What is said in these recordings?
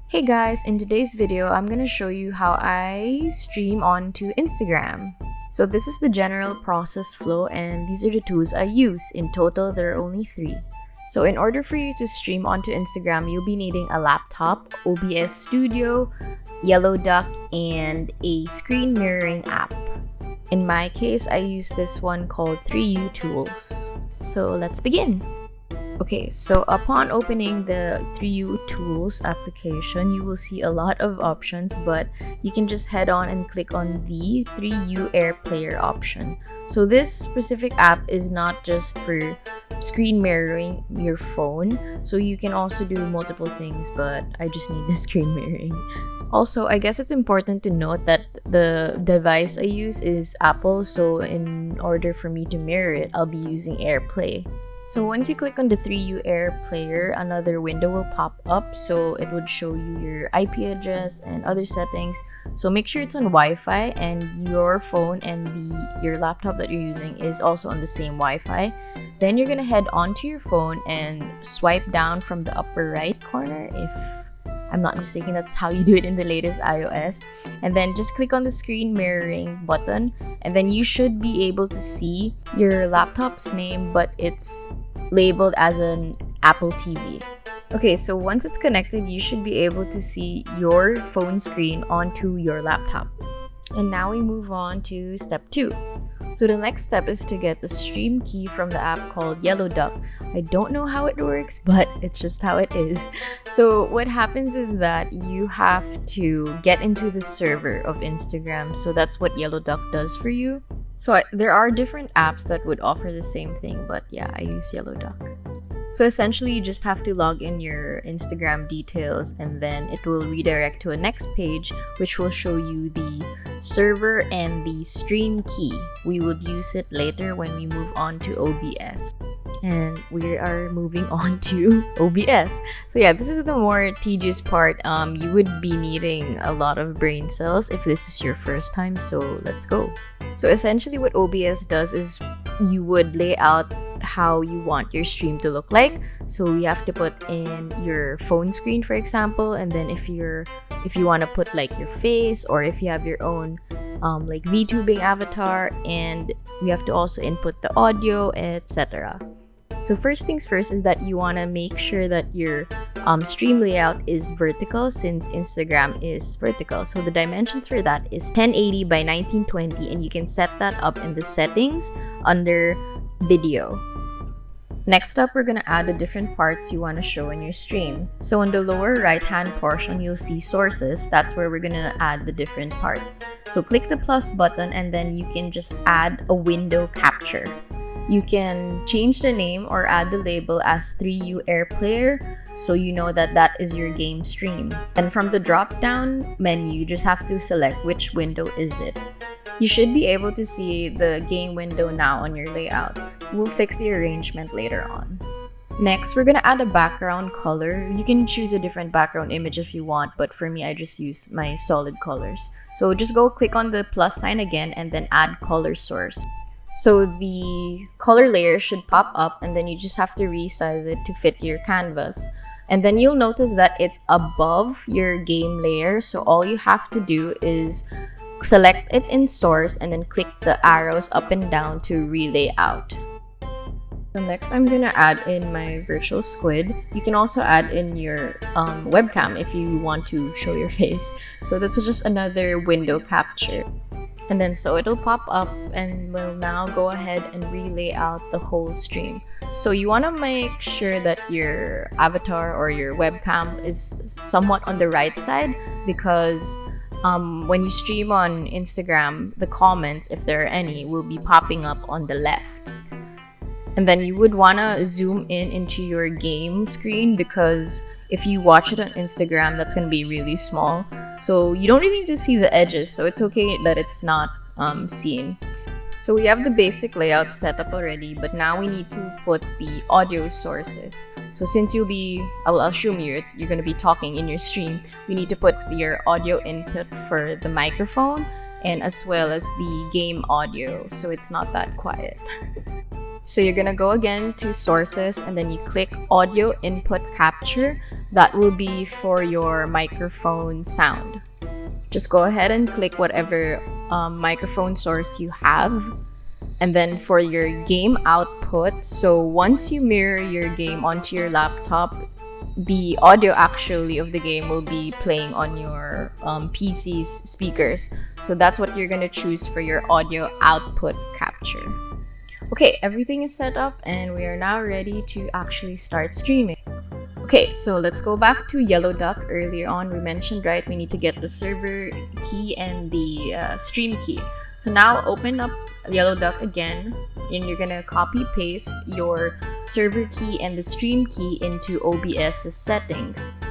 Hey guys, in today's video, I'm gonna show you how I stream onto Instagram. So this is the general process flow and these are the tools I use. In total, there are only 3. So in order for you to stream onto Instagram, you'll be needing a laptop, OBS Studio, Yellow Duck, and a screen mirroring app. In my case, I use this one called 3U Tools. So let's begin. Okay, so upon opening the 3U Tools application, you will see a lot of options, but you can just head on and click on the 3U Air Player option. So this specific app is not just for screen mirroring your phone, so you can also do multiple things, but I just need the screen mirroring. Also, I guess it's important to note that the device I use is Apple, so in order for me to mirror it, I'll be using AirPlay. So once you click on the 3U Air Player, another window will pop up, so it would show you your IP address and other settings. So make sure it's on Wi-Fi and your phone and your laptop that you're using is also on the same Wi-Fi. Then you're gonna head onto your phone and swipe down from the upper right corner. If I'm not mistaken, that's how you do it in the latest iOS. And then just click on the screen mirroring button, and then you should be able to see your laptop's name, but it's labeled as an Apple TV. Okay, so once it's connected, you should be able to see your phone screen onto your laptop. And now we move on to step 2. So the next step is to get the stream key from the app called Yellow Duck. I don't know how it works, but it's just how it is. So what happens is that you have to get into the server of Instagram. So that's what Yellow Duck does for you. So there are different apps that would offer the same thing, but yeah, I use Yellow Duck. So essentially, you just have to log in your Instagram details and then it will redirect to a next page which will show you the server and the stream key. We would use it later when we move on to OBS. And we are moving on to OBS. So yeah, this is the more tedious part. You would be needing a lot of brain cells if this is your first time, so let's go. So essentially what OBS does is you would lay out how you want your stream to look like. So you have to put in your phone screen, for example, and then if you want to put like your face, or if you have your own like VTubing avatar, and we have to also input the audio, etc. So first things first is that you want to make sure that your stream layout is vertical, since Instagram is vertical. So the dimensions for that is 1080 by 1920, and you can set that up in the settings under video. Next up, we're going to add the different parts you want to show in your stream. So in the lower right hand portion, you'll see sources. That's where we're going to add the different parts. So click the plus button and then you can just add a window capture. You can change the name or add the label as 3U Air Player, so you know that that is your game stream. And from the drop down menu, you just have to select which window is it. You should be able to see the game window now on your layout. We'll fix the arrangement later on. Next, we're gonna add a background color. You can choose a different background image if you want, but for me, I just use my solid colors. So just go click on the plus sign again and then add color source. So the color layer should pop up, and then you just have to resize it to fit your canvas. And then you'll notice that it's above your game layer. So all you have to do is select it in source and then click the arrows up and down to relay out. So next, I'm gonna add in my virtual squid. You can also add in your webcam if you want to show your face. So that's just another window capture. And then so it'll pop up and we'll now go ahead and relay out the whole stream. So you want to make sure that your avatar or your webcam is somewhat on the right side, because when you stream on Instagram, the comments, if there are any, will be popping up on the left. And then you would want to zoom in into your game screen, because if you watch it on Instagram, that's going to be really small. So you don't really need to see the edges, so it's okay that it's not seen. So we have the basic layout set up already, but now we need to put the audio sources. So since I will assume you're going to be talking in your stream, we need to put your audio input for the microphone and as well as the game audio, so it's not that quiet. So you're gonna go again to sources and then you click audio input capture. That will be for your microphone sound. Just go ahead and click whatever microphone source you have. And then for your game output, so once you mirror your game onto your laptop, the audio actually of the game will be playing on your PC's speakers. So that's what you're gonna choose for your audio output capture. Okay, everything is set up and we are now ready to actually start streaming. Okay, so let's go back to Yellow Duck. Earlier on we mentioned, right, we need to get the server key and the stream key. So now open up Yellow Duck again and you're gonna copy paste your server key and the stream key into OBS's settings.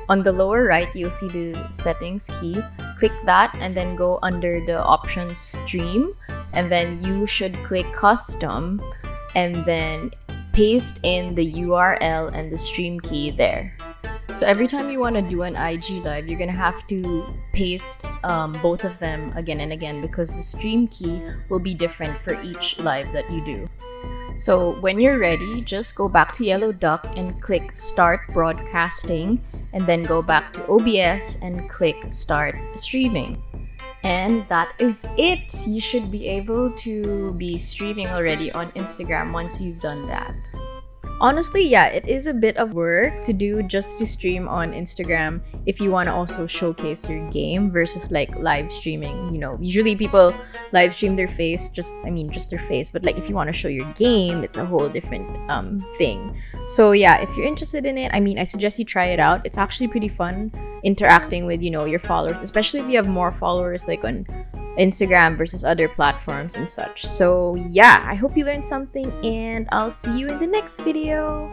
On the lower right, you'll see the settings key. Click that and then go under the options stream, and then you should click custom and then paste in the URL and the stream key there. So every time you want to do an IG live, you're gonna have to paste both of them again and again because the stream key will be different for each live that you do. So when you're ready, just go back to Yellow Duck and click start broadcasting, and then go back to OBS and click start streaming. And that is it. You should be able to be streaming already on Instagram once you've done that. Honestly, yeah, it is a bit of work to do just to stream on Instagram if you want to also showcase your game versus like live streaming. You know, usually people live stream their face, just their face, but like if you want to show your game, it's a whole different thing. So yeah, if you're interested in it, I suggest you try it out. It's actually pretty fun interacting with, you know, your followers, especially if you have more followers like on Instagram versus other platforms and such. So yeah, I hope you learned something and I'll see you in the next video.